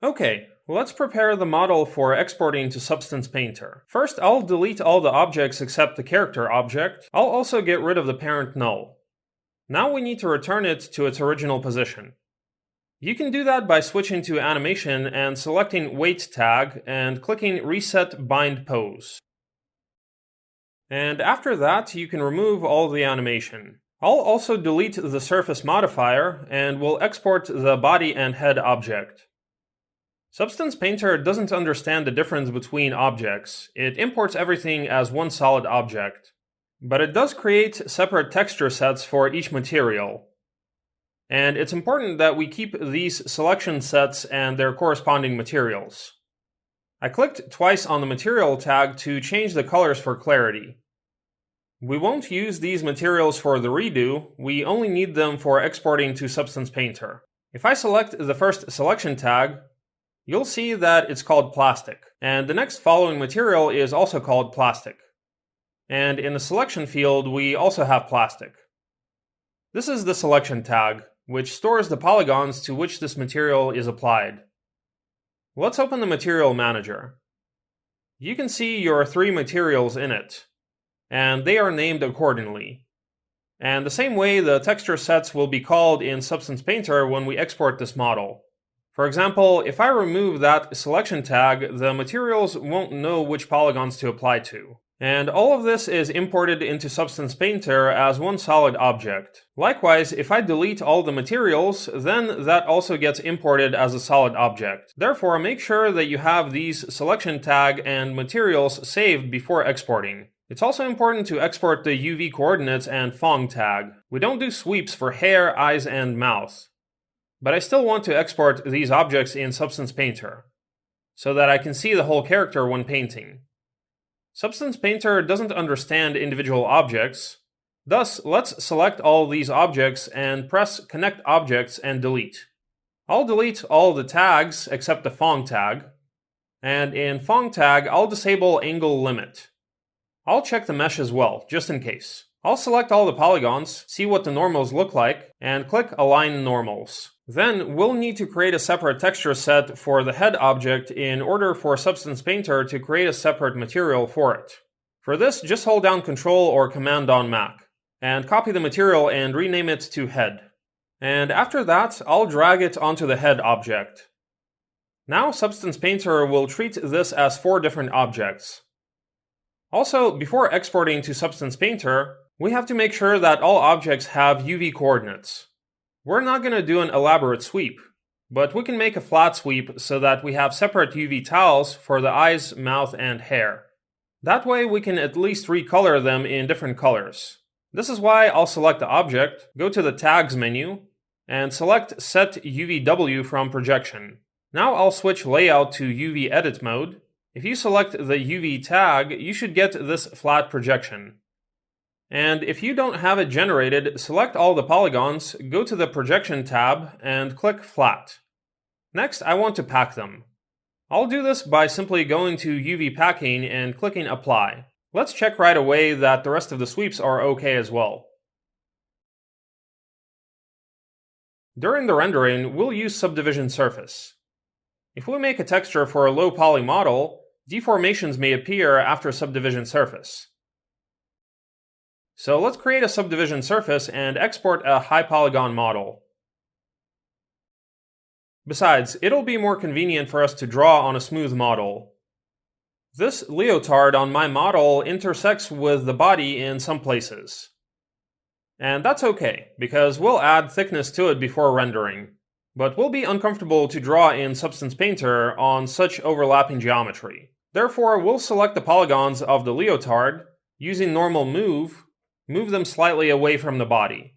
Okay, let's prepare the model for exporting to Substance Painter. First, I'll delete all the objects except the character object. I'll also get rid of the parent null. Now we need to return it to its original position. You can do that by switching to Animation and selecting Wait tag and clicking Reset Bind Pose. And after that, you can remove all the animation. I'll also delete the surface modifier and we'll export the body and head object. Substance Painter doesn't understand the difference between objects. It imports everything as one solid object. But it does create separate texture sets for each material. And it's important that we keep these selection sets and their corresponding materials. I clicked twice on the material tag to change the colors for clarity. We won't use these materials for the redo, we only need them for exporting to Substance Painter. If I select the first selection tag, you'll see that it's called plastic, and the next following material is also called plastic. And in the selection field, we also have plastic. This is the selection tag, which stores the polygons to which this material is applied. Let's open the Material Manager. You can see your 3 materials in it, and they are named accordingly. And the same way the texture sets will be called in Substance Painter when we export this model. For example, if I remove that selection tag, the materials won't know which polygons to apply to. And all of this is imported into Substance Painter as one solid object. Likewise, if I delete all the materials, then that also gets imported as a solid object. Therefore, make sure that you have these selection tag and materials saved before exporting. It's also important to export the UV coordinates and Phong tag. We don't do sweeps for hair, eyes, and mouth. But I still want to export these objects in Substance Painter, so that I can see the whole character when painting. Substance Painter doesn't understand individual objects, thus let's select all these objects and press Connect Objects and delete. I'll delete all the tags except the Phong tag, and in Phong tag I'll disable Angle Limit. I'll check the mesh as well, just in case. I'll select all the polygons, see what the normals look like, and click Align Normals. Then we'll need to create a separate texture set for the head object in order for Substance Painter to create a separate material for it. For this, just hold down Ctrl or Command on Mac, and copy the material and rename it to Head. And after that, I'll drag it onto the head object. Now Substance Painter will treat this as 4 different objects. Also, before exporting to Substance Painter, we have to make sure that all objects have UV coordinates. We're not going to do an elaborate sweep, but we can make a flat sweep so that we have separate UV tiles for the eyes, mouth, and hair. That way we can at least recolor them in different colors. This is why I'll select the object, go to the Tags menu, and select Set UVW from Projection. Now I'll switch Layout to UV Edit mode. If you select the UV tag, you should get this flat projection. And if you don't have it generated, select all the polygons, go to the Projection tab, and click Flat. Next, I want to pack them. I'll do this by simply going to UV Packing and clicking Apply. Let's check right away that the rest of the sweeps are okay as well. During the rendering, we'll use Subdivision Surface. If we make a texture for a low poly model, deformations may appear after Subdivision Surface. So let's create a subdivision surface and export a high polygon model. Besides, it'll be more convenient for us to draw on a smooth model. This leotard on my model intersects with the body in some places. And that's okay, because we'll add thickness to it before rendering. But we'll be uncomfortable to draw in Substance Painter on such overlapping geometry. Therefore, we'll select the polygons of the leotard, using normal move them slightly away from the body.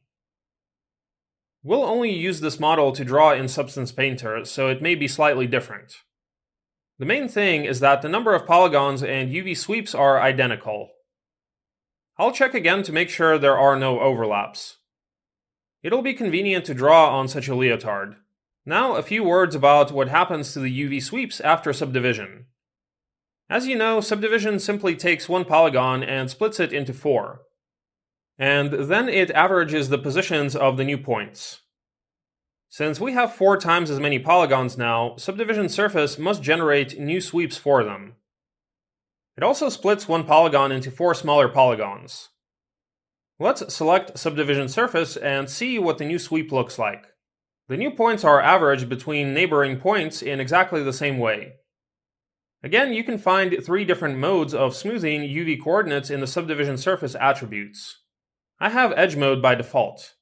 We'll only use this model to draw in Substance Painter, so it may be slightly different. The main thing is that the number of polygons and UV sweeps are identical. I'll check again to make sure there are no overlaps. It'll be convenient to draw on such a leotard. Now a few words about what happens to the UV sweeps after subdivision. As you know, subdivision simply takes one polygon and splits it into 4. And then it averages the positions of the new points. Since we have 4 times as many polygons now, Subdivision Surface must generate new sweeps for them. It also splits one polygon into 4 smaller polygons. Let's select Subdivision Surface and see what the new sweep looks like. The new points are averaged between neighboring points in exactly the same way. Again, you can find 3 different modes of smoothing UV coordinates in the Subdivision Surface attributes. I have Edge mode by default.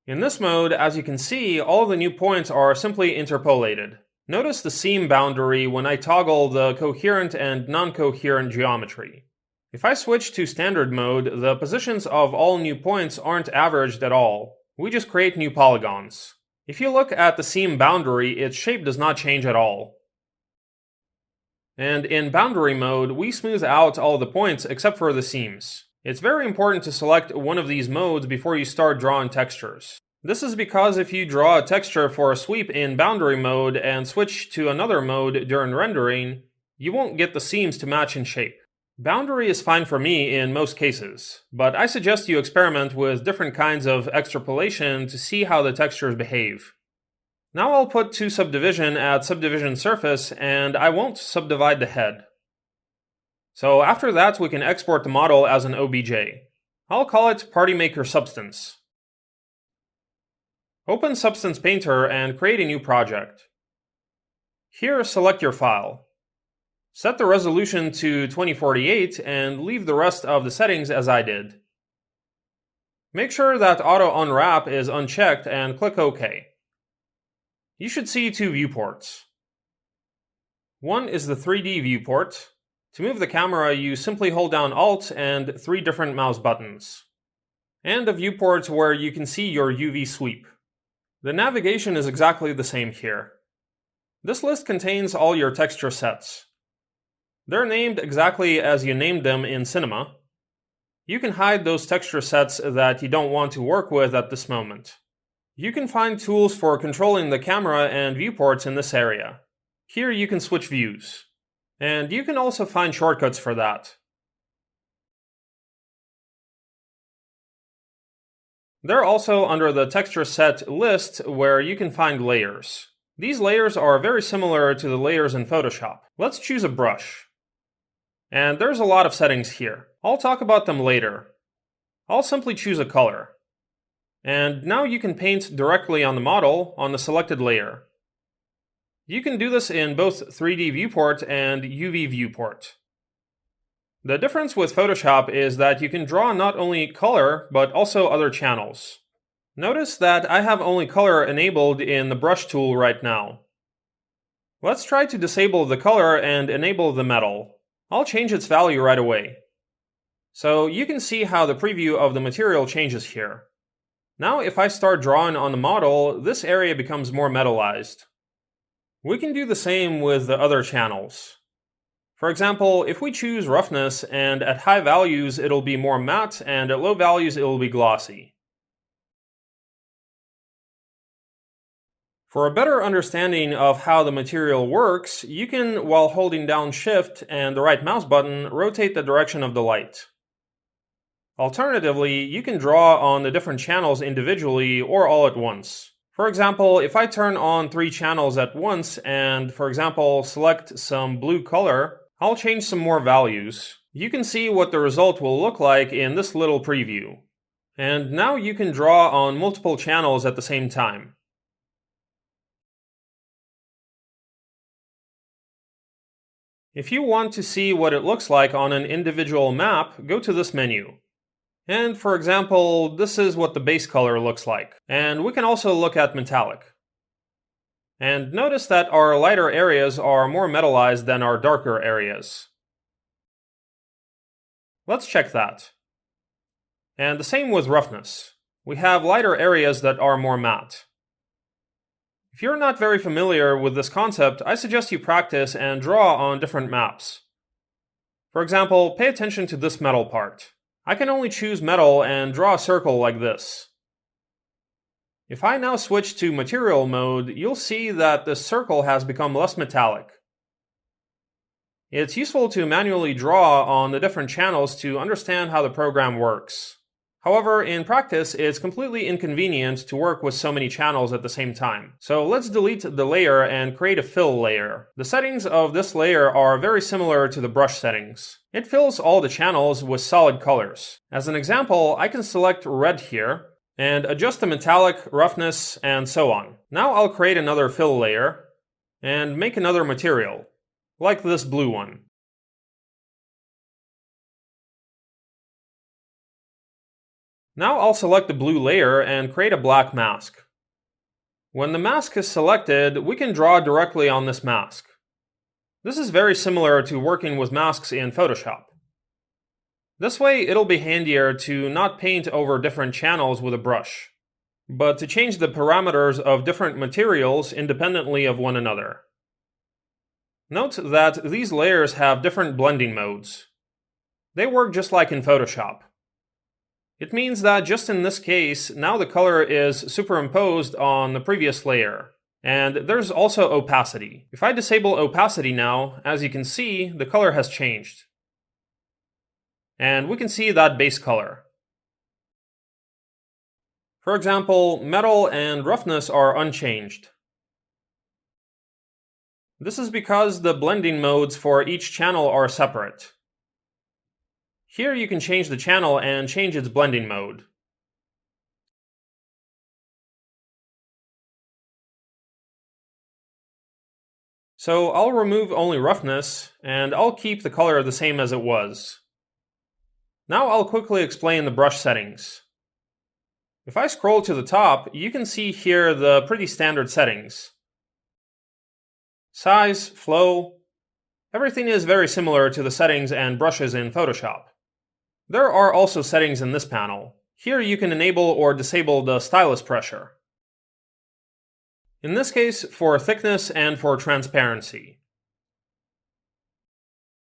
In this mode, as you can see, all of the new points are simply interpolated. Notice the seam boundary when I toggle the coherent and non-coherent geometry. If I switch to standard mode, the positions of all new points aren't averaged at all. We just create new polygons. If you look at the seam boundary, its shape does not change at all. And in boundary mode, we smooth out all the points except for the seams. It's very important to select one of these modes before you start drawing textures. This is because if you draw a texture for a sweep in boundary mode and switch to another mode during rendering, you won't get the seams to match in shape. Boundary is fine for me in most cases, but I suggest you experiment with different kinds of extrapolation to see how the textures behave. Now I'll put 2 subdivision at Subdivision Surface, and I won't subdivide the head. So after that, we can export the model as an OBJ. I'll call it Party Maker Substance. Open Substance Painter and create a new project. Here, select your file. Set the resolution to 2048 and leave the rest of the settings as I did. Make sure that Auto Unwrap is unchecked and click OK. You should see 2 viewports. One is the 3D viewport. To move the camera, you simply hold down Alt and 3 different mouse buttons. And a viewport where you can see your UV sweep. The navigation is exactly the same here. This list contains all your texture sets. They're named exactly as you named them in Cinema. You can hide those texture sets that you don't want to work with at this moment. You can find tools for controlling the camera and viewports in this area. Here you can switch views. And you can also find shortcuts for that. They're also under the texture set list where you can find layers. These layers are very similar to the layers in Photoshop. Let's choose a brush. And there's a lot of settings here. I'll talk about them later. I'll simply choose a color. And now you can paint directly on the model on the selected layer. You can do this in both 3D viewport and UV viewport. The difference with Photoshop is that you can draw not only color, but also other channels. Notice that I have only color enabled in the brush tool right now. Let's try to disable the color and enable the metal. I'll change its value right away. So you can see how the preview of the material changes here. Now if I start drawing on the model, this area becomes more metallized. We can do the same with the other channels. For example, if we choose roughness and at high values it'll be more matte and at low values it'll be glossy. For a better understanding of how the material works, you can, while holding down Shift and the right mouse button, rotate the direction of the light. Alternatively, you can draw on the different channels individually or all at once. For example, if I turn on 3 channels at once and, for example, select some blue color, I'll change some more values. You can see what the result will look like in this little preview. And now you can draw on multiple channels at the same time. If you want to see what it looks like on an individual map, go to this menu. And for example, this is what the base color looks like. And we can also look at metallic. And notice that our lighter areas are more metallized than our darker areas. Let's check that. And the same with roughness. We have lighter areas that are more matte. If you're not very familiar with this concept, I suggest you practice and draw on different maps. For example, pay attention to this metal part. I can only choose metal and draw a circle like this. If I now switch to material mode, you'll see that this circle has become less metallic. It's useful to manually draw on the different channels to understand how the program works. However, in practice, it's completely inconvenient to work with so many channels at the same time. So let's delete the layer and create a fill layer. The settings of this layer are very similar to the brush settings. It fills all the channels with solid colors. As an example, I can select red here and adjust the metallic, roughness, and so on. Now I'll create another fill layer and make another material, like this blue one. Now I'll select the blue layer and create a black mask. When the mask is selected, we can draw directly on this mask. This is very similar to working with masks in Photoshop. This way, it'll be handier to not paint over different channels with a brush, but to change the parameters of different materials independently of one another. Note that these layers have different blending modes. They work just like in Photoshop. It means that just in this case, now the color is superimposed on the previous layer. And there's also opacity. If I disable opacity now, as you can see, the color has changed. And we can see that base color. For example, metal and roughness are unchanged. This is because the blending modes for each channel are separate. Here you can change the channel and change its blending mode. So I'll remove only roughness, and I'll keep the color the same as it was. Now I'll quickly explain the brush settings. If I scroll to the top, you can see here the pretty standard settings. Size, flow, everything is very similar to the settings and brushes in Photoshop. There are also settings in this panel. Here you can enable or disable the stylus pressure. In this case, for thickness and for transparency.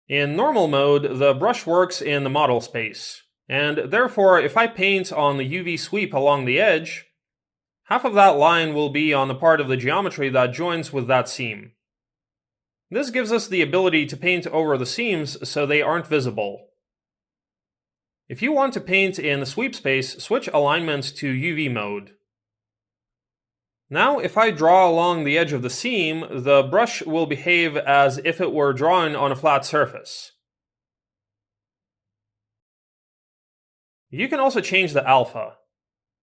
In normal mode, the brush works in the model space, and therefore if I paint on the UV sweep along the edge, half of that line will be on the part of the geometry that joins with that seam. This gives us the ability to paint over the seams so they aren't visible. If you want to paint in the sweep space, switch alignment to UV mode. Now, if I draw along the edge of the seam, the brush will behave as if it were drawing on a flat surface. You can also change the alpha.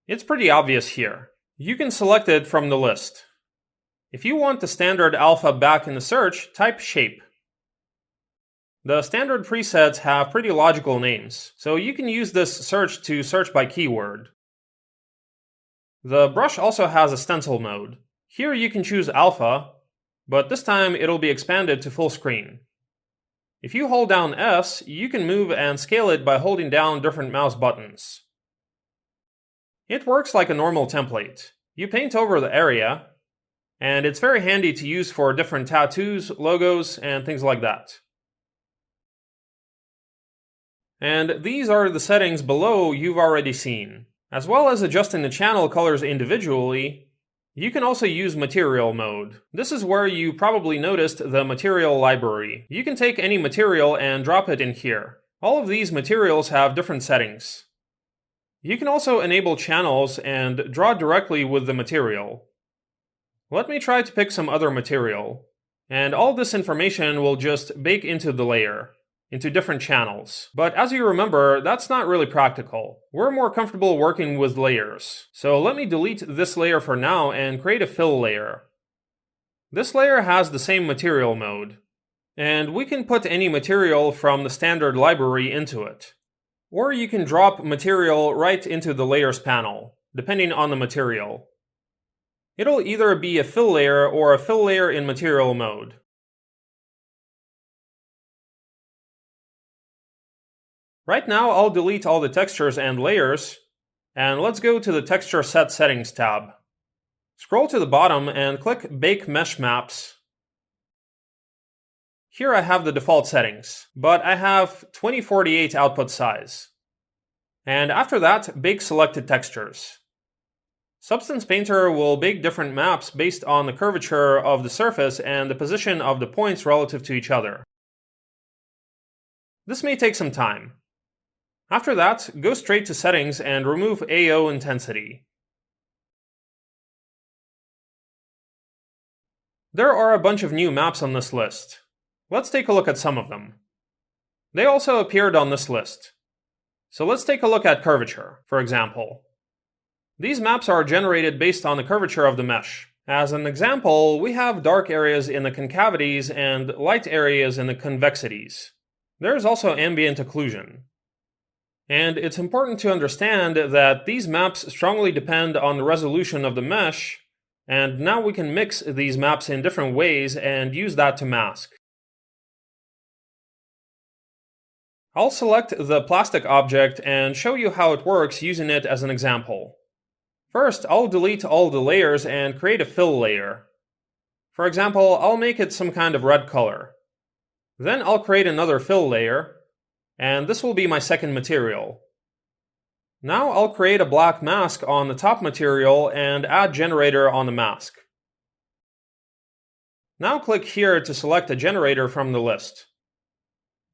It's pretty obvious here. You can select it from the list. If you want the standard alpha back in the search, type shape. The standard presets have pretty logical names, so you can use this search to search by keyword. The brush also has a stencil mode. Here you can choose alpha, but this time it'll be expanded to full screen. If you hold down S, you can move and scale it by holding down different mouse buttons. It works like a normal template. You paint over the area, and it's very handy to use for different tattoos, logos, and things like that. And these are the settings below you've already seen. As well as adjusting the channel colors individually, you can also use material mode. This is where you probably noticed the material library. You can take any material and drop it in here. All of these materials have different settings. You can also enable channels and draw directly with the material. Let me try to pick some other material, and all this information will just bake into the layer, into different channels. But as you remember, that's not really practical. We're more comfortable working with layers. So let me delete this layer for now and create a fill layer. This layer has the same material mode, and we can put any material from the standard library into it. Or you can drop material right into the layers panel, depending on the material. It'll either be a fill layer or a fill layer in material mode. Right now, I'll delete all the textures and layers, and let's go to the Texture Set Settings tab. Scroll to the bottom and click Bake Mesh Maps. Here I have the default settings, but I have 2048 output size. And after that, bake selected textures. Substance Painter will bake different maps based on the curvature of the surface and the position of the points relative to each other. This may take some time. After that, go straight to Settings and remove AO Intensity. There are a bunch of new maps on this list. Let's take a look at some of them. They also appeared on this list. So let's take a look at curvature, for example. These maps are generated based on the curvature of the mesh. As an example, we have dark areas in the concavities and light areas in the convexities. There is also ambient occlusion. And it's important to understand that these maps strongly depend on the resolution of the mesh, and now we can mix these maps in different ways and use that to mask. I'll select the plastic object and show you how it works using it as an example. First, I'll delete all the layers and create a fill layer. For example, I'll make it some kind of red color. Then I'll create another fill layer, and this will be my second material. Now I'll create a black mask on the top material and add generator on the mask. Now click here to select a generator from the list.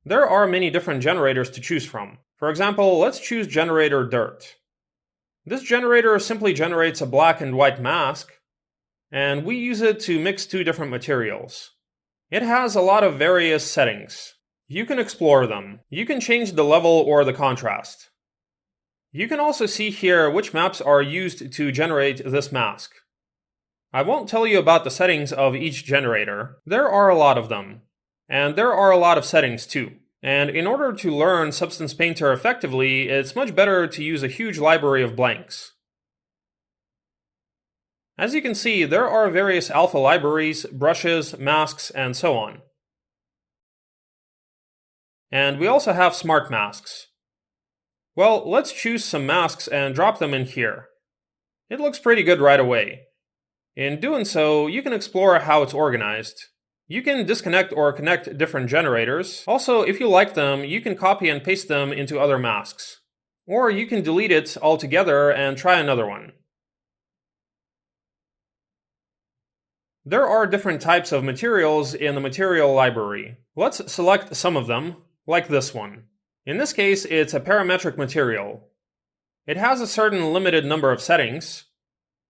There are many different generators to choose from. For example, let's choose generator dirt. This generator simply generates a black and white mask, and we use it to mix two different materials. It has a lot of various settings. You can explore them. You can change the level or the contrast. You can also see here which maps are used to generate this mask. I won't tell you about the settings of each generator. There are a lot of them. And there are a lot of settings too. And in order to learn Substance Painter effectively, it's much better to use a huge library of blanks. As you can see, there are various alpha libraries, brushes, masks, and so on. And we also have smart masks. Well, let's choose some masks and drop them in here. It looks pretty good right away. In doing so, you can explore how it's organized. You can disconnect or connect different generators. Also, if you like them, you can copy and paste them into other masks. Or you can delete it altogether and try another one. There are different types of materials in the material library. Let's select some of them, like this one. In this case, it's a parametric material. It has a certain limited number of settings,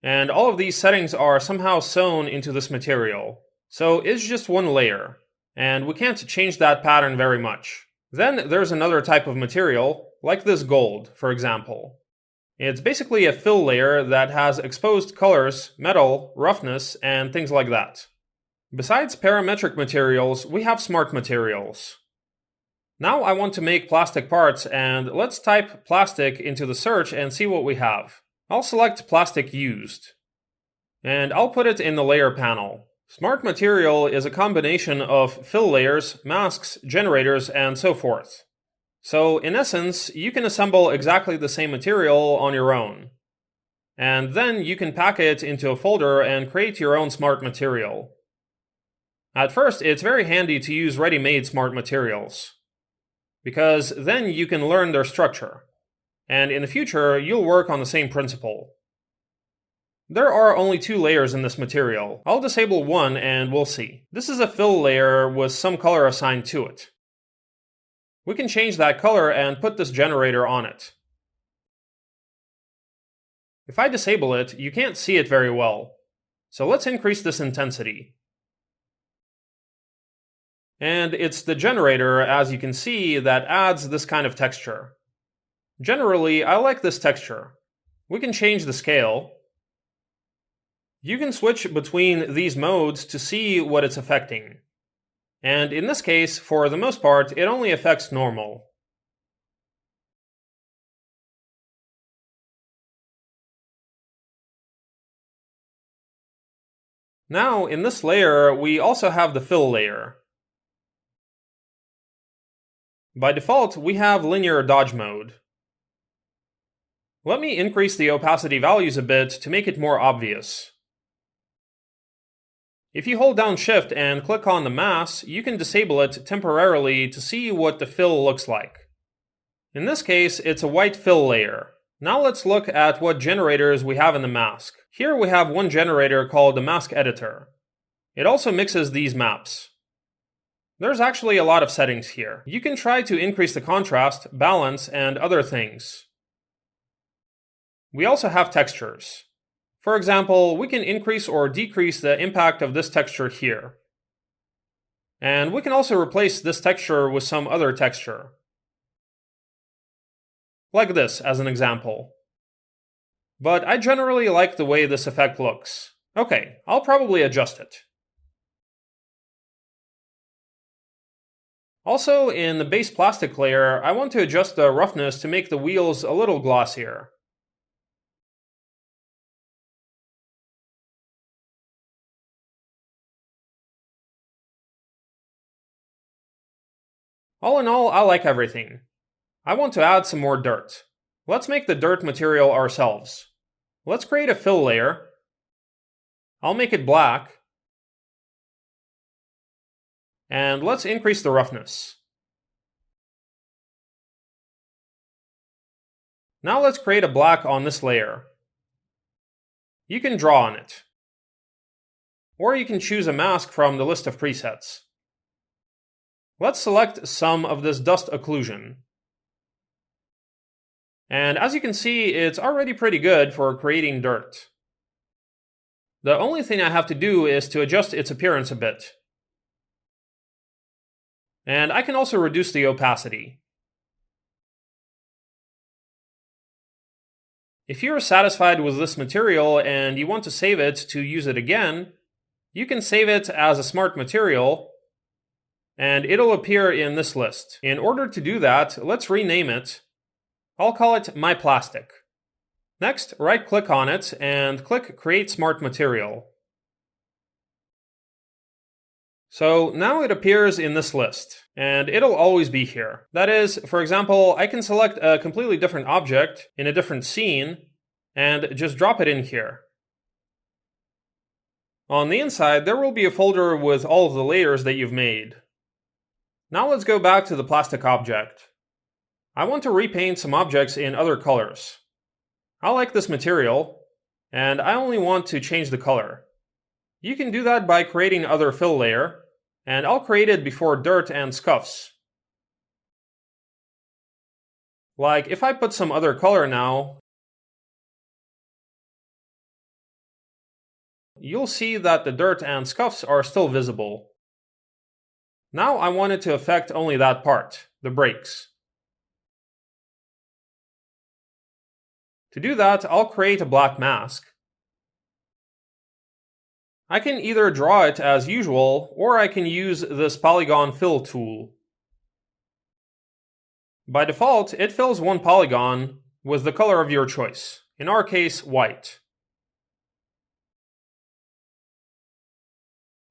and all of these settings are somehow sewn into this material. So it's just one layer, and we can't change that pattern very much. Then there's another type of material, like this gold, for example. It's basically a fill layer that has exposed colors, metal, roughness, and things like that. Besides parametric materials, we have smart materials. Now I want to make plastic parts, and let's type plastic into the search and see what we have. I'll select plastic used, and I'll put it in the layer panel. Smart material is a combination of fill layers, masks, generators, and so forth. So in essence, you can assemble exactly the same material on your own. And then you can pack it into a folder and create your own smart material. At first, it's very handy to use ready-made smart materials, because then you can learn their structure. And in the future, you'll work on the same principle. There are only 2 layers in this material. I'll disable one and we'll see. This is a fill layer with some color assigned to it. We can change that color and put this generator on it. If I disable it, you can't see it very well. So let's increase this intensity. And it's the generator, as you can see, that adds this kind of texture. Generally, I like this texture. We can change the scale. You can switch between these modes to see what it's affecting. And in this case, for the most part, it only affects normal. Now, in this layer, we also have the fill layer. By default, we have linear dodge mode. Let me increase the opacity values a bit to make it more obvious. If you hold down Shift and click on the mass, you can disable it temporarily to see what the fill looks like. In this case, it's a white fill layer. Now let's look at what generators we have in the mask. Here we have one generator called the mask editor. It also mixes these maps. There's actually a lot of settings here. You can try to increase the contrast, balance, and other things. We also have textures. For example, we can increase or decrease the impact of this texture here. And we can also replace this texture with some other texture. Like this, as an example. But I generally like the way this effect looks. Okay, I'll probably adjust it. Also, in the base plastic layer, I want to adjust the roughness to make the wheels a little glossier. All in all, I like everything. I want to add some more dirt. Let's make the dirt material ourselves. Let's create a fill layer. I'll make it black. And let's increase the roughness. Now let's create a black on this layer. You can draw on it. Or you can choose a mask from the list of presets. Let's select some of this dust occlusion. And as you can see, it's already pretty good for creating dirt. The only thing I have to do is to adjust its appearance a bit. And I can also reduce the opacity. If you're satisfied with this material and you want to save it to use it again, you can save it as a smart material, and it'll appear in this list. In order to do that, let's rename it. I'll call it My Plastic. Next, right-click on it and click Create Smart Material. So now it appears in this list, and it'll always be here. That is, for example, I can select a completely different object in a different scene and just drop it in here. On the inside, there will be a folder with all of the layers that you've made. Now let's go back to the plastic object. I want to repaint some objects in other colors. I like this material, and I only want to change the color. You can do that by creating another fill layer, and I'll create it before dirt and scuffs. Like if I put some other color now, you'll see that the dirt and scuffs are still visible. Now I want it to affect only that part, the brakes. To do that, I'll create a black mask. I can either draw it as usual, or I can use this polygon fill tool. By default, it fills one polygon with the color of your choice, in our case, white.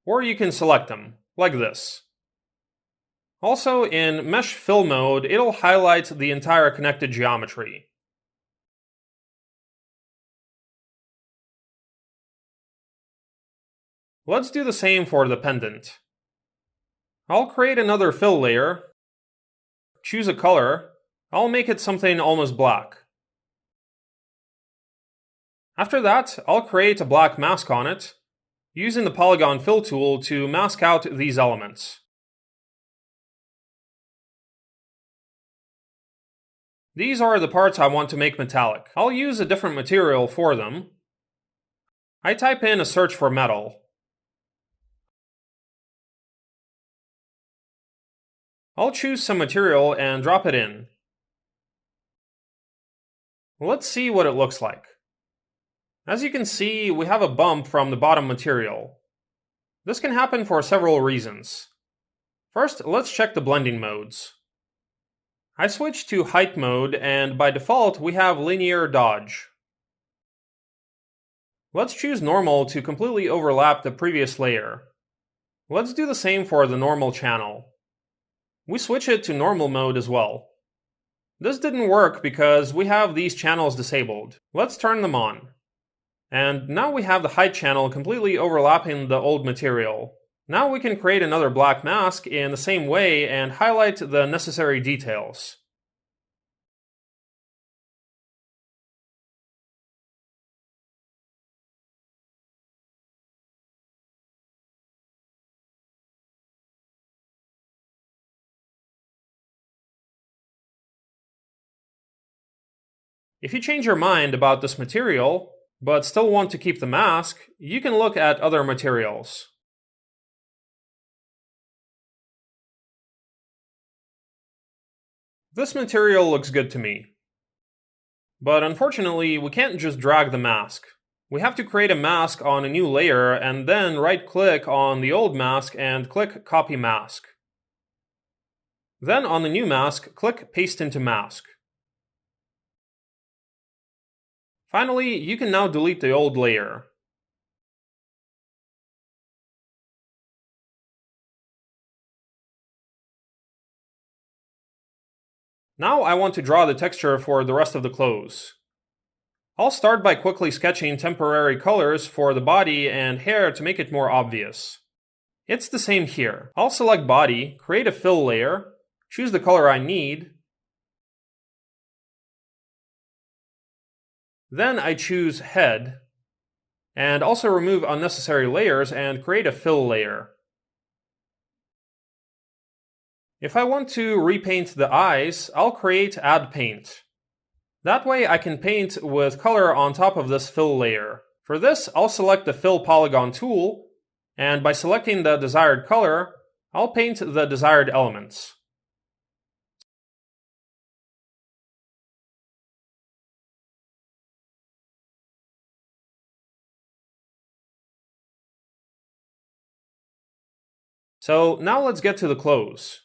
Or you can select them, like this. Also, in Mesh Fill mode, it'll highlight the entire connected geometry. Let's do the same for the pendant. I'll create another fill layer, choose a color, I'll make it something almost black. After that, I'll create a black mask on it, using the polygon fill tool to mask out these elements. These are the parts I want to make metallic. I'll use a different material for them. I type in a search for metal. I'll choose some material and drop it in. Let's see what it looks like. As you can see, we have a bump from the bottom material. This can happen for several reasons. First, let's check the blending modes. I switched to height mode, and by default we have linear dodge. Let's choose normal to completely overlap the previous layer. Let's do the same for the normal channel. We switch it to normal mode as well. This didn't work because we have these channels disabled. Let's turn them on. And now we have the height channel completely overlapping the old material. Now we can create another black mask in the same way and highlight the necessary details. If you change your mind about this material, but still want to keep the mask, you can look at other materials. This material looks good to me. But unfortunately, we can't just drag the mask. We have to create a mask on a new layer and then right-click on the old mask and click Copy Mask. Then on the new mask, click Paste into Mask. Finally, you can now delete the old layer. Now I want to draw the texture for the rest of the clothes. I'll start by quickly sketching temporary colors for the body and hair to make it more obvious. It's the same here. I'll select body, create a fill layer, choose the color I need. Then I choose head, and also remove unnecessary layers and create a fill layer. If I want to repaint the eyes, I'll create Add Paint. That way I can paint with color on top of this fill layer. For this, I'll select the Fill Polygon tool, and by selecting the desired color, I'll paint the desired elements. So now let's get to the clothes.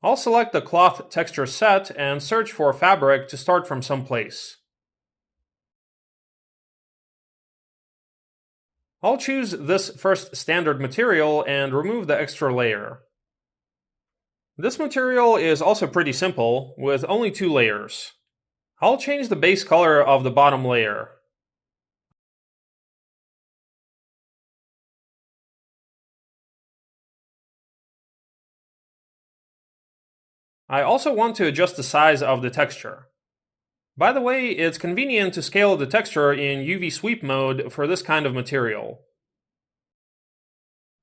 I'll select the cloth texture set and search for fabric to start from someplace. I'll choose this first standard material and remove the extra layer. This material is also pretty simple, with only 2 layers. I'll change the base color of the bottom layer. I also want to adjust the size of the texture. By the way, it's convenient to scale the texture in UV sweep mode for this kind of material.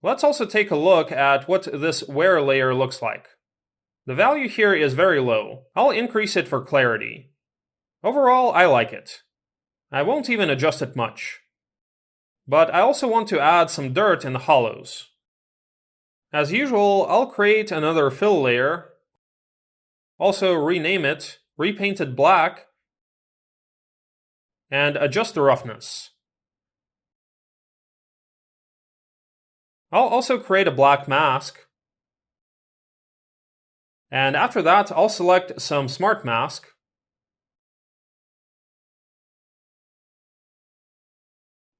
Let's also take a look at what this wear layer looks like. The value here is very low. I'll increase it for clarity. Overall, I like it. I won't even adjust it much. But I also want to add some dirt in the hollows. As usual, I'll create another fill layer, also rename it, repaint it black, and adjust the roughness. I'll also create a black mask, and after that I'll select some smart mask,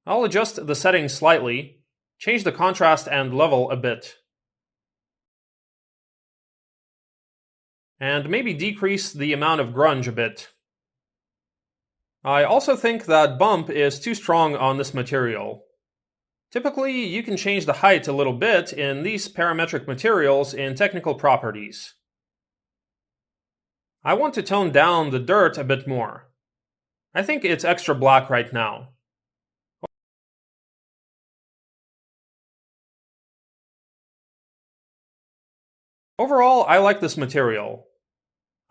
I'll adjust the settings slightly, change the contrast and level a bit, and maybe decrease the amount of grunge a bit. I also think that bump is too strong on this material. Typically, you can change the height a little bit in these parametric materials in technical properties. I want to tone down the dirt a bit more. I think it's extra black right now. Overall, I like this material.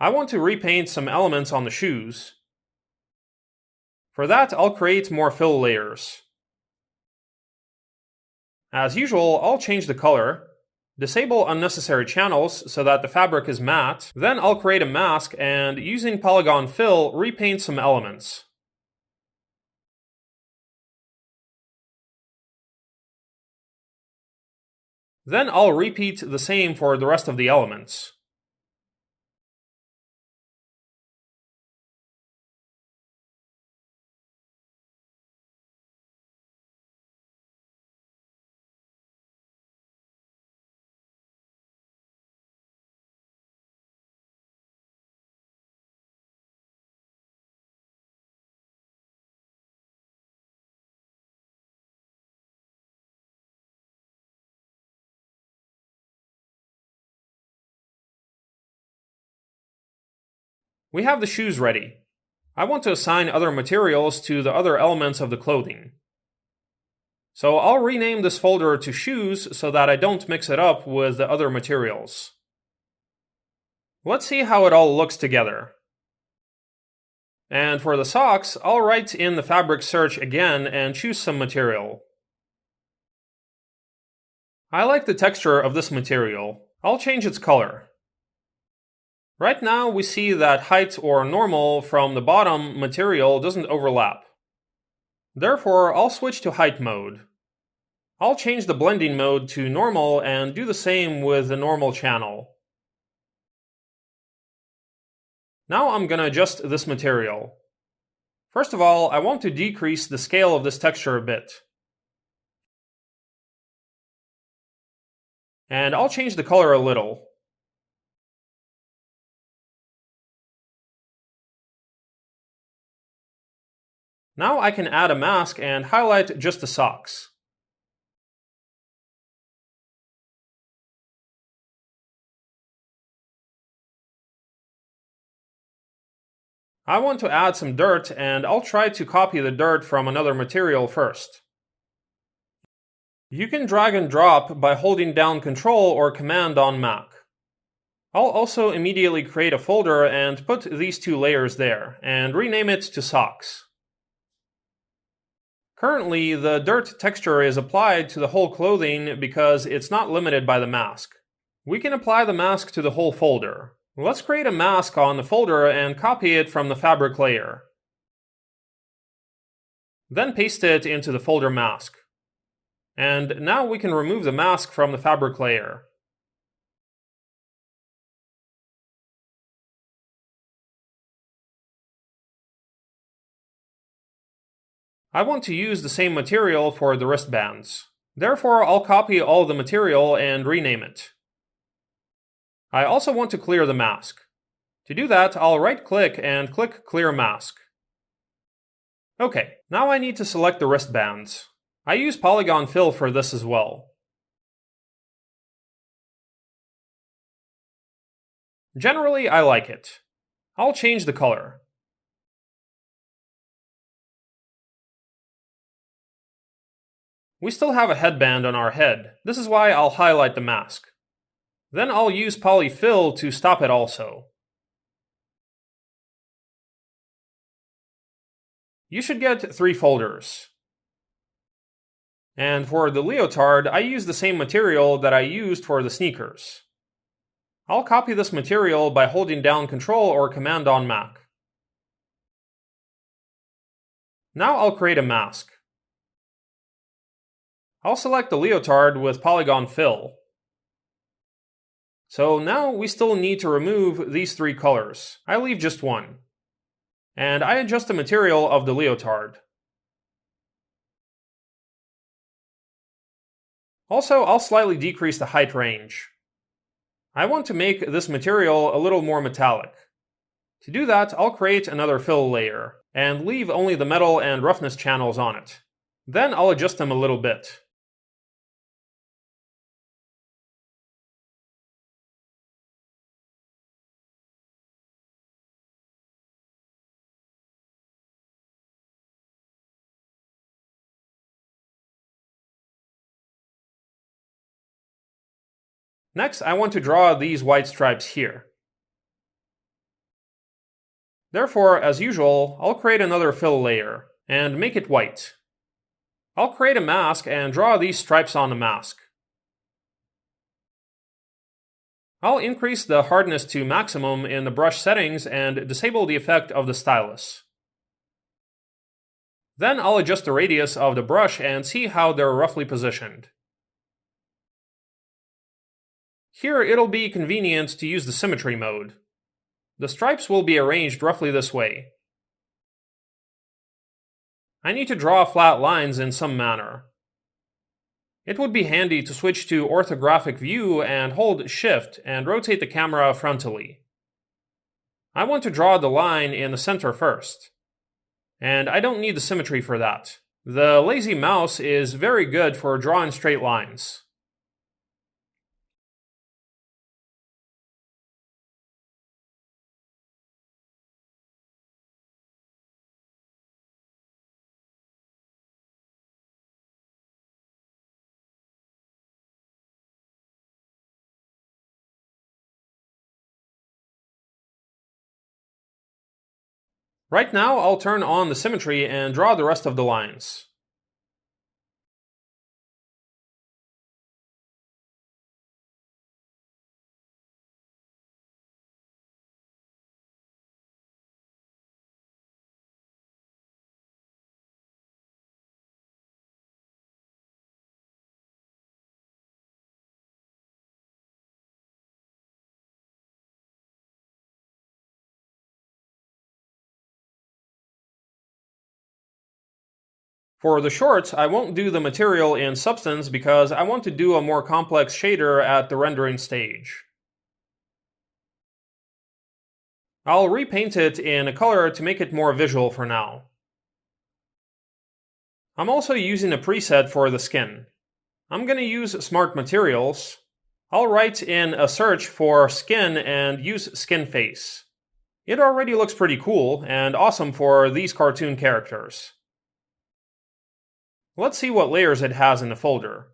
I want to repaint some elements on the shoes. For that, I'll create more fill layers. As usual, I'll change the color, disable unnecessary channels so that the fabric is matte, then I'll create a mask and, using polygon fill, repaint some elements. Then I'll repeat the same for the rest of the elements. We have the shoes ready. I want to assign other materials to the other elements of the clothing. So I'll rename this folder to shoes so that I don't mix it up with the other materials. Let's see how it all looks together. And for the socks, I'll write in the fabric search again and choose some material. I like the texture of this material. I'll change its color. Right now we see that height or normal from the bottom material doesn't overlap. Therefore, I'll switch to height mode. I'll change the blending mode to normal and do the same with the normal channel. Now I'm gonna adjust this material. First of all, I want to decrease the scale of this texture a bit. And I'll change the color a little. Now I can add a mask and highlight just the socks. I want to add some dirt, and I'll try to copy the dirt from another material first. You can drag and drop by holding down Ctrl or Command on Mac. I'll also immediately create a folder and put these two layers there, and rename it to socks. Currently, the dirt texture is applied to the whole clothing because it's not limited by the mask. We can apply the mask to the whole folder. Let's create a mask on the folder and copy it from the fabric layer. Then paste it into the folder mask. And now we can remove the mask from the fabric layer. I want to use the same material for the wristbands. Therefore, I'll copy all the material and rename it. I also want to clear the mask. To do that, I'll right-click and click Clear Mask. Okay, now I need to select the wristbands. I use polygon fill for this as well. Generally, I like it. I'll change the color. We still have a headband on our head. This is why I'll highlight the mask. Then I'll use polyfill to stop it also. You should get 3 folders. And for the leotard, I use the same material that I used for the sneakers. I'll copy this material by holding down Ctrl or Command on Mac. Now I'll create a mask. I'll select the leotard with polygon fill. So now we still need to remove these 3 colors. I leave just one. And I adjust the material of the leotard. Also, I'll slightly decrease the height range. I want to make this material a little more metallic. To do that, I'll create another fill layer, and leave only the metal and roughness channels on it. Then I'll adjust them a little bit. Next, I want to draw these white stripes here. Therefore, as usual, I'll create another fill layer, and make it white. I'll create a mask and draw these stripes on the mask. I'll increase the hardness to maximum in the brush settings and disable the effect of the stylus. Then I'll adjust the radius of the brush and see how they're roughly positioned. Here it'll be convenient to use the symmetry mode. The stripes will be arranged roughly this way. I need to draw flat lines in some manner. It would be handy to switch to orthographic view and hold Shift and rotate the camera frontally. I want to draw the line in the center first. And I don't need the symmetry for that. The lazy mouse is very good for drawing straight lines. Right now, I'll turn on the symmetry and draw the rest of the lines. For the shorts, I won't do the material in Substance because I want to do a more complex shader at the rendering stage. I'll repaint it in a color to make it more visual for now. I'm also using a preset for the skin. I'm going to use Smart Materials. I'll write in a search for skin and use skin face. It already looks pretty cool and awesome for these cartoon characters. Let's see what layers it has in the folder.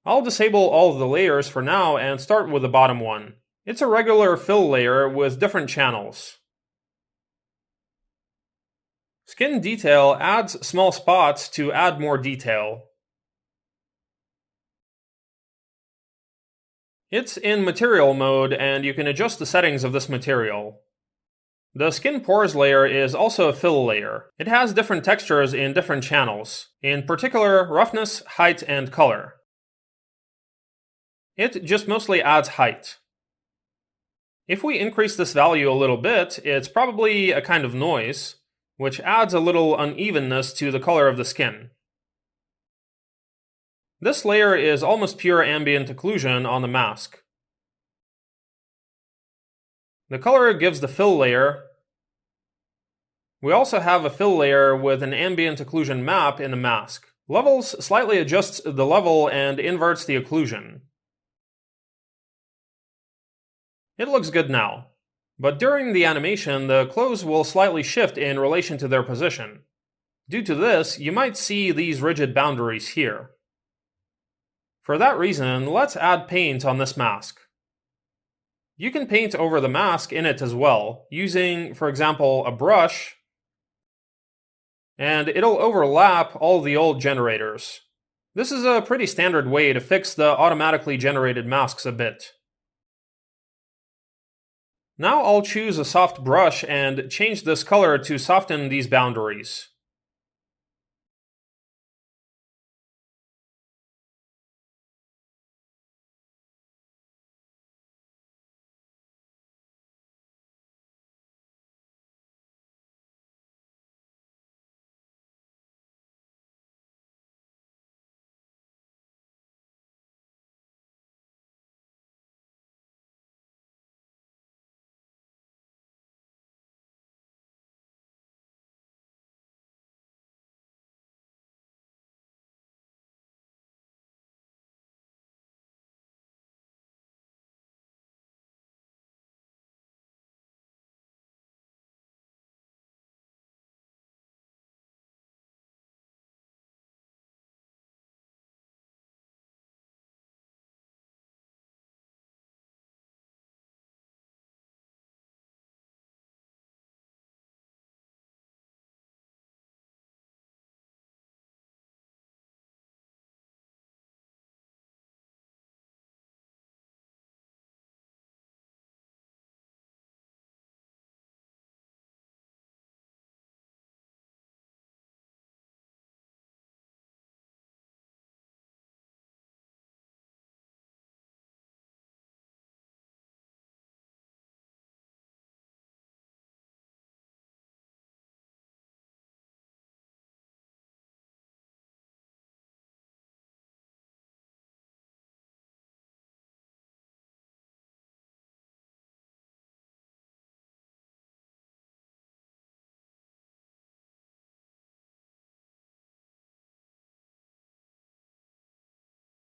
I'll disable all of the layers for now and start with the bottom one. It's a regular fill layer with different channels. Skin Detail adds small spots to add more detail. It's in material mode and you can adjust the settings of this material. The Skin Pores layer is also a fill layer. It has different textures in different channels, in particular roughness, height, and color. It just mostly adds height. If we increase this value a little bit, it's probably a kind of noise, which adds a little unevenness to the color of the skin. This layer is almost pure ambient occlusion on the mask. The color gives the fill layer. We also have a fill layer with an ambient occlusion map in the mask. Levels slightly adjusts the level and inverts the occlusion. It looks good now, but during the animation, the clothes will slightly shift in relation to their position. Due to this, you might see these rigid boundaries here. For that reason, let's add paint on this mask. You can paint over the mask in it as well, using, for example, a brush, and it'll overlap all the old generators. This is a pretty standard way to fix the automatically generated masks a bit. Now I'll choose a soft brush and change this color to soften these boundaries.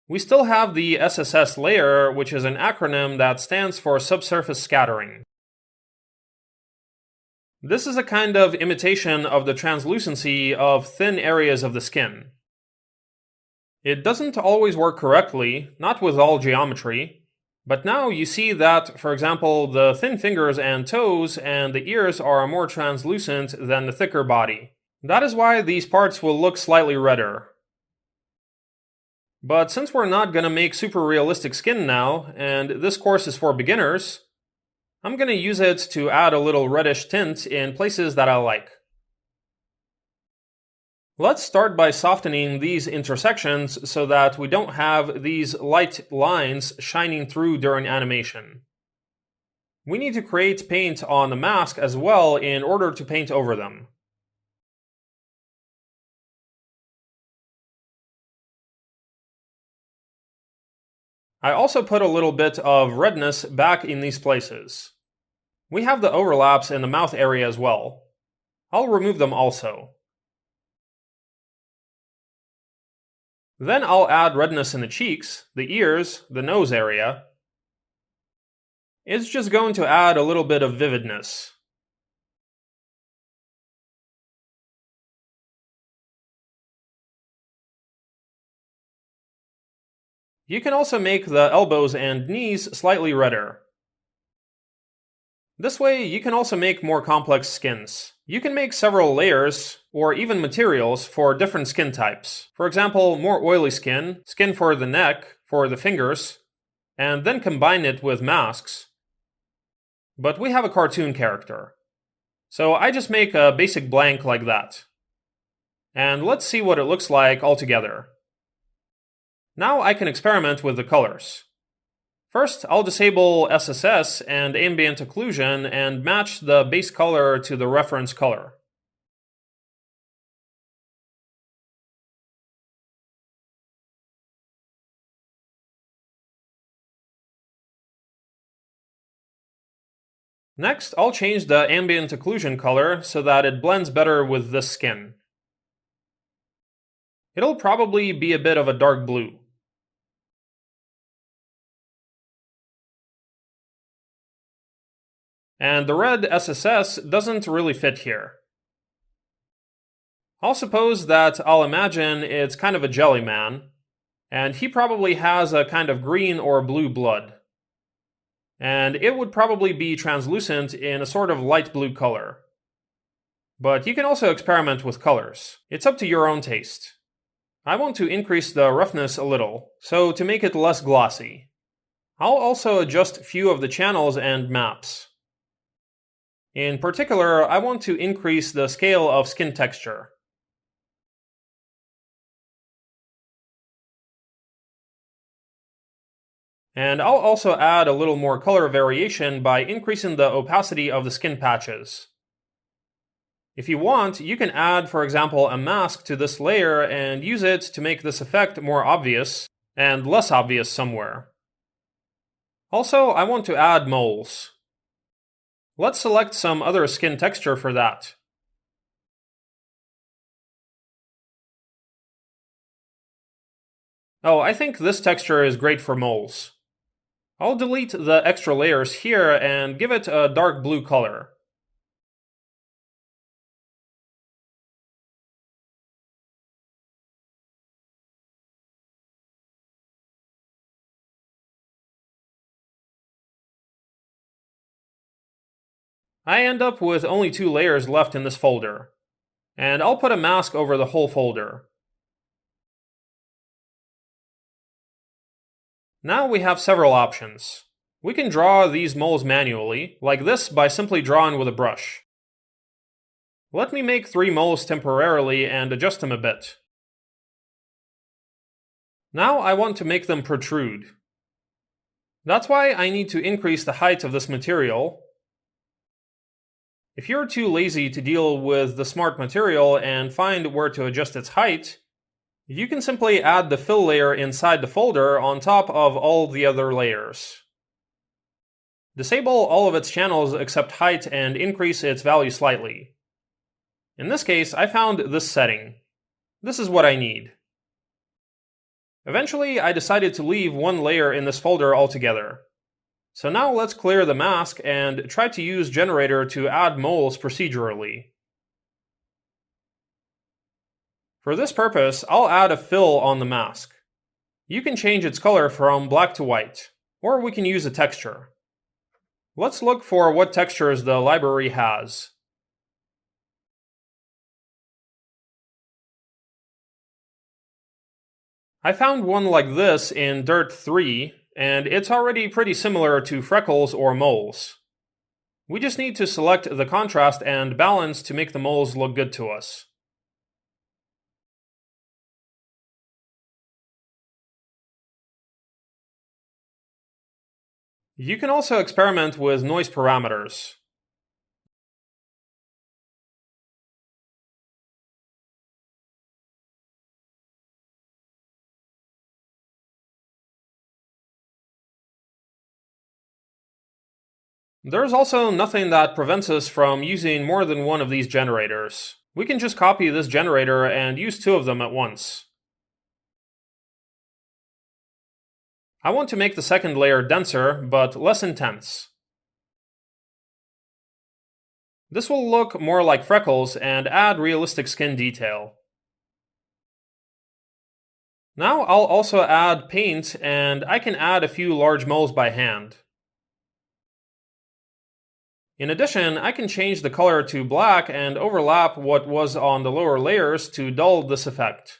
We still have the SSS layer, which is an acronym that stands for Subsurface Scattering. This is a kind of imitation of the translucency of thin areas of the skin. It doesn't always work correctly, not with all geometry, But now you see that, for example, the thin fingers and toes and the ears are more translucent than the thicker body. That is why these parts will look slightly redder. But since we're not going to make super realistic skin now, and this course is for beginners, I'm going to use it to add a little reddish tint in places that I like. Let's start by softening these intersections so that we don't have these light lines shining through during animation. We need to create paint on the mask as well in order to paint over them. I also put a little bit of redness back in these places. We have the overlaps in the mouth area as well. I'll remove them also. Then I'll add redness in the cheeks, the ears, the nose area. It's just going to add a little bit of vividness. You can also make the elbows and knees slightly redder. This way, you can also make more complex skins. You can make several layers, or even materials, for different skin types. For example, more oily skin, skin for the neck, for the fingers, and then combine it with masks. But we have a cartoon character. So I just make a basic blank like that. And let's see what it looks like altogether. Now I can experiment with the colors. First, I'll disable SSS and ambient occlusion and match the base color to the reference color. Next, I'll change the ambient occlusion color so that it blends better with this skin. It'll probably be a bit of a dark blue. And the red SSS doesn't really fit here. I'll suppose that I'll imagine it's kind of a jelly man, and he probably has a kind of green or blue blood. And it would probably be translucent in a sort of light blue color. But you can also experiment with colors. It's up to your own taste. I want to increase the roughness a little, so to make it less glossy. I'll also adjust a few of the channels and maps. In particular, I want to increase the scale of skin texture. And I'll also add a little more color variation by increasing the opacity of the skin patches. If you want, you can add, for example, a mask to this layer and use it to make this effect more obvious and less obvious somewhere. Also, I want to add moles. Let's select some other skin texture for that. Oh, I think this texture is great for moles. I'll delete the extra layers here and give it a dark blue color. I end up with only 2 layers left in this folder. And I'll put a mask over the whole folder. Now we have several options. We can draw these moles manually, like this by simply drawing with a brush. Let me make 3 moles temporarily and adjust them a bit. Now I want to make them protrude. That's why I need to increase the height of this material. If you're too lazy to deal with the smart material and find where to adjust its height, you can simply add the fill layer inside the folder on top of all the other layers. Disable all of its channels except height and increase its value slightly. In this case, I found this setting. This is what I need. Eventually, I decided to leave 1 layer in this folder altogether. So now let's clear the mask and try to use Generator to add moles procedurally. For this purpose, I'll add a fill on the mask. You can change its color from black to white, or we can use a texture. Let's look for what textures the library has. I found one like this in Dirt 3, and it's already pretty similar to freckles or moles. We just need to select the contrast and balance to make the moles look good to us. You can also experiment with noise parameters. There's also nothing that prevents us from using more than one of these generators. We can just copy this generator and use two of them at once. I want to make the second layer denser, but less intense. This will look more like freckles and add realistic skin detail. Now I'll also add paint, and I can add a few large moles by hand. In addition, I can change the color to black and overlap what was on the lower layers to dull this effect.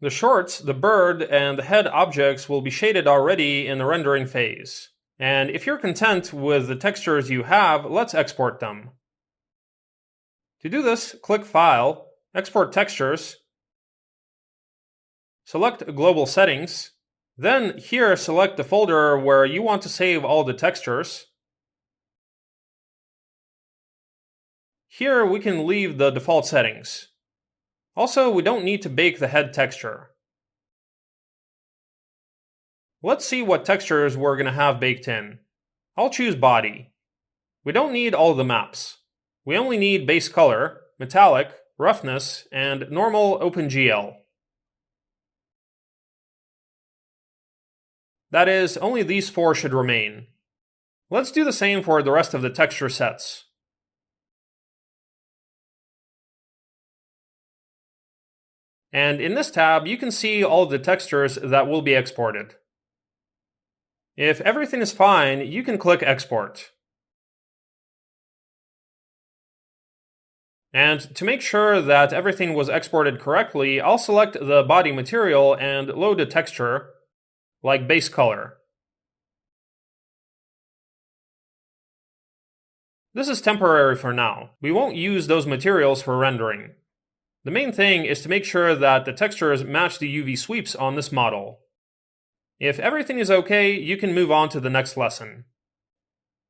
The shorts, the bird, and the head objects will be shaded already in the rendering phase. And if you're content with the textures you have, let's export them. To do this, click File, Export Textures, select Global Settings, then here select the folder where you want to save all the textures. Here we can leave the default settings. Also, we don't need to bake the head texture. Let's see what textures we're going to have baked in. I'll choose body. We don't need all the maps. We only need base color, metallic, roughness, and normal OpenGL. That is, only these four should remain. Let's do the same for the rest of the texture sets. And in this tab, you can see all the textures that will be exported. If everything is fine, you can click Export. And to make sure that everything was exported correctly, I'll select the body material and load a texture, like base color. This is temporary for now. We won't use those materials for rendering. The main thing is to make sure that the textures match the UV sweeps on this model. If everything is okay, you can move on to the next lesson.